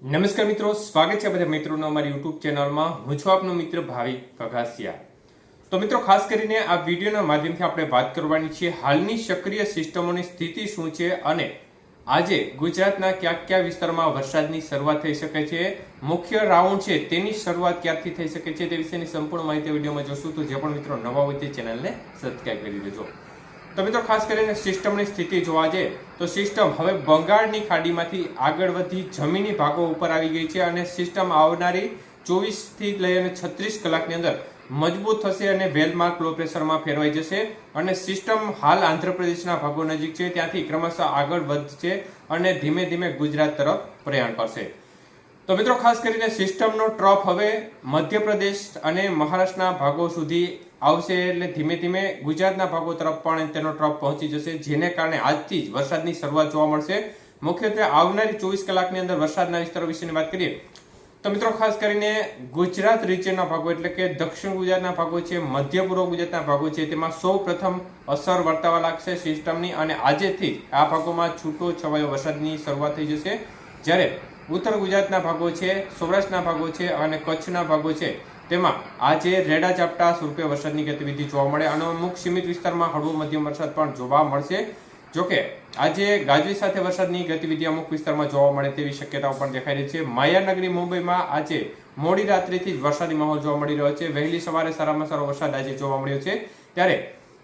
નમસ્કાર મિત્રો, સ્વાગત છે બધા મિત્રોનો અમારી યુટ્યુબ ચેનલમાં. હું છું આપનો મિત્ર ભાવિક કઘાસિયા. તો મિત્રો, ખાસ કરીને આ વિડીયોના માધ્યમથી આપણે વાત કરવાની છે હાલની સક્રિય સિસ્ટમોની સ્થિતિ શું છે અને આજે ગુજરાતના કયા વિસ્તારમાં વરસાદની શરૂઆત થઈ શકે છે, મુખ્ય રાઉન્ડ છે તેની શરૂઆત ક્યારથી થઈ શકે છે તે વિશેની સંપૂર્ણ માહિતી વિડીયોમાં જોશું. તો જે પણ મિત્રો નવા હોય તે ચેનલને સબસ્ક્રાઇબ કરી દેજો. તો મિત્રો, ખાસ કરીને સિસ્ટમની સ્થિતિ જોવા જઈએ તો સિસ્ટમ હવે બંગાળની ખાડીમાંથી આગળ વધી જમીની ભાગો ઉપર આવી ગઈ છે અને સિસ્ટમ આવનારી 24 થી લઈને 36 કલાકની અંદર મજબૂત થશે અને વેલમાર્ક લો પ્રેશરમાં ફેરવાઈ જશે અને સિસ્ટમ હાલ આંધ્રપ્રદેશના ભાગો નજીક છે ત્યાંથી ક્રમશઃ આગળ વધશે અને ધીમે ધીમે ગુજરાત તરફ પ્રયાણ કરશે. તો મિત્રો, ખાસ કરીને સિસ્ટમનો ટ્રફ હવે મધ્યપ્રદેશ અને મહારાષ્ટ્રના ભાગો સુધી આવશે એટલે ધીમે ધીમે ગુજરાતના ભાગો તરફ પણ તેનો ટ્રફ પહોંચી જશે, જેને કારણે આજથી જ વરસાદની શરૂઆત જોવા મળશે. મુખ્યત્વે આવનારી 24 કલાકની અંદર વરસાદના વિસ્તારો વિશેની વાત કરીએ તો મિત્રો, ખાસ કરીને ગુજરાત રીજનના ભાગો એટલે કે દક્ષિણ ગુજરાતના ભાગો છે, મધ્ય પૂર્વ ગુજરાતના ભાગો છે, તેમાં સૌ પ્રથમ અસર વર્તાવા લાગશે સિસ્ટમની અને આજેથી આ ભાગોમાં છૂટો છવાયો વરસાદની શરૂઆત થઈ જશે. જ્યારે ઉત્તર ગુજરાતના ભાગો છે, સૌરાષ્ટ્રના ભાગો છે અને કચ્છના ભાગો છે તેમાં આજે રેડા ઝાપટા સ્વરૂપે વરસાદની ગતિવિધિ જોવા મળે અને અમુક સીમિત વિસ્તારમાં હળવો મધ્યમ વરસાદ પણ જોવા મળશે. જોકે આજે ગાજવી સાથે વરસાદની ગતિવિધિ અમુક વિસ્તારમાં જોવા મળે તેવી શક્યતાઓ પણ દેખાઈ રહી છે. માયાનગરી મુંબઈમાં આજે મોડી રાત્રિથી જ વરસાદી માહોલ જોવા મળી રહ્યો છે. વહેલી સવારે સારામાં સારો વરસાદ આજે જોવા મળ્યો છે. ત્યારે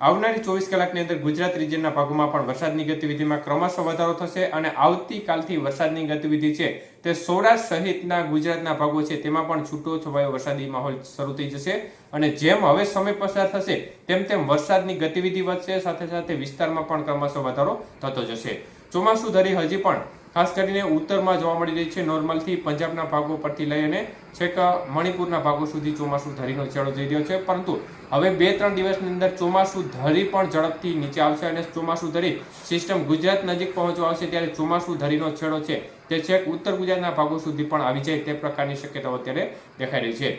આવનારી 24 કલાકની અંદર ગુજરાત રીજનના ભાગોમાં પણ વરસાદની ગતિવિધિમાં ક્રમશઃ વધારો થશે અને આવતીકાલથી વરસાદની ગતિવિધિ છે તે સૌરાષ્ટ્ર સહિતના ગુજરાતના ભાગો છે તેમાં પણ છૂટો છવાયો વરસાદી માહોલ શરૂ થઈ જશે અને જેમ હવે સમય પસાર થશે તેમ તેમ વરસાદની ગતિવિધિ વધશે, સાથે સાથે વિસ્તારમાં પણ ક્રમશઃ વધારો થતો જશે. ચોમાસુ ધરી હજી પણ ખાસ કરીને ઉત્તરમાં જોવા મળી રહી છે. નોર્મલથી પંજાબના ભાગો પરથી લઈ અને છેક મણિપુરના ભાગો સુધી ચોમાસુ ધરીનો છેડો જઈ રહ્યો છે, પરંતુ હવે 2-3 દિવસની અંદર ચોમાસુ ધરી પણ ઝડપથી નીચે આવશે અને ચોમાસુ ધરી સિસ્ટમ ગુજરાત નજીક પહોંચવા આવશે ત્યારે ચોમાસુ ધરીનો છેડો છે તે છેક ઉત્તર ગુજરાતના ભાગો સુધી પણ આવી જાય તે પ્રકારની શક્યતાઓ અત્યારે દેખાઈ રહી છે.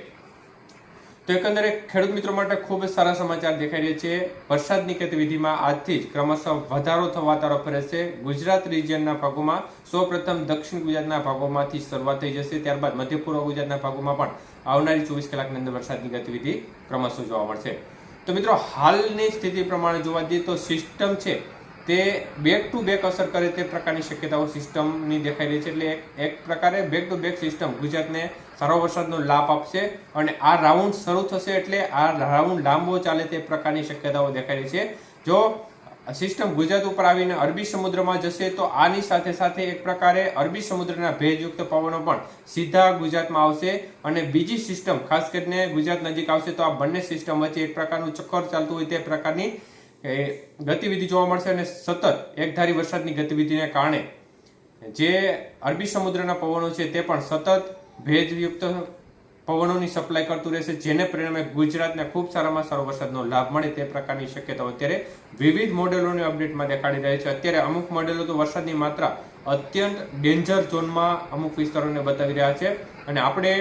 તો એકંદરે ખેડૂત મિત્રો માટે ખૂબ જ સારા સમાચાર દેખાઈ રહ્યા છે. વરસાદની ગતિવિધિમાં આજથી જ ક્રમશઃ વધારો થવા તરફ રહેશે. ગુજરાત રીજનના ભાગોમાં સૌપ્રથમ દક્ષિણ ગુજરાતના ભાગોમાંથી શરૂઆત થઈ જશે, ત્યારબાદ મધ્ય પૂર્વ ગુજરાતના ભાગોમાં પણ આવનારી 24 કલાકની અંદર વરસાદની ગતિવિધિ ક્રમશઃ જોવા મળશે. તો મિત્રો, હાલની સ્થિતિ પ્રમાણે જોવા જઈએ તો સિસ્ટમ છે તે બેક ટુ બેક અસર કરે તે પ્રકારની શક્યતાઓ સિસ્ટમની દેખાઈ રહી છે. એટલે એક પ્રકારે બેક ટુ બેક સિસ્ટમ ગુજરાતને સારો વરસાદનો લાભ આપશે અને આ રાઉન્ડ શરૂ થશે એટલે આ રાઉન્ડ લાંબો ચાલે તે પ્રકારની શક્યતાઓ દેખાઈ રહી છે. જો સિસ્ટમ ગુજરાત ઉપર આવીને અરબી સમુદ્રમાં જશે તો આની સાથે સાથે એક પ્રકારે અરબી સમુદ્રના ભેજયુક્ત પવનો પણ સીધા ગુજરાતમાં આવશે અને બીજી સિસ્ટમ ખાસ કરીને ગુજરાત નજીક આવશે તો આ બંને સિસ્ટમ વચ્ચે એક પ્રકારનું ચક્કર ચાલતું હોય તે પ્રકારની ગતિવિધિ જોવા મળશે અને સતત એકધારી વરસાદની ગતિવિધિને કારણે જે અરબી સમુદ્રના પવનો છે તે પણ સતત ભેજયુક્ત પવનોની સપ્લાય કરતું રહેશે, જેને પરિણામે ગુજરાતને ખૂબ સારામાં સારો વરસાદનો લાભ મળે તે પ્રકારની શક્યતાઓ અત્યારે વિવિધ મોડેલોની અપડેટમાં દેખાડી રહ્યા છે. અત્યારે અમુક મોડેલો તો વરસાદની માત્રા અત્યંત ડેન્જર ઝોનમાં અમુક વિસ્તારોને બતાવી રહ્યા છે અને આપણે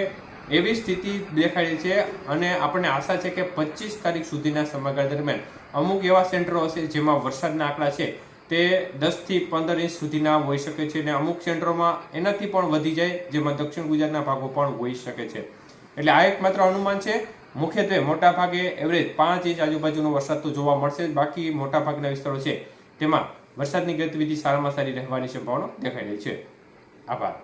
એવી સ્થિતિ દેખાઈ રહી છે અને આપણને આશા છે કે 25 તારીખ સુધીના સમયગાળા દરમિયાન અમુક એવા સેન્ટરો હશે જેમાં વરસાદના આંકડા છે તે 10 થી 15 ઇંચ સુધીના હોઈ શકે છે અને અમુક સેન્ટરોમાં એનાથી પણ વધી જાય, જેમાં દક્ષિણ ગુજરાતના ભાગો પણ હોઈ શકે છે. એટલે આ એક માત્ર અનુમાન છે. મુખ્યત્વે મોટા ભાગે એવરેજ 5 ઇંચ આજુબાજુનો વરસાદ તો જોવા મળશે, બાકી મોટા ભાગના વિસ્તારો છે તેમાં વરસાદની ગતિવિધિ સારામાં સારી રહેવાની સંભાવના દેખાઈ રહી છે. આભાર.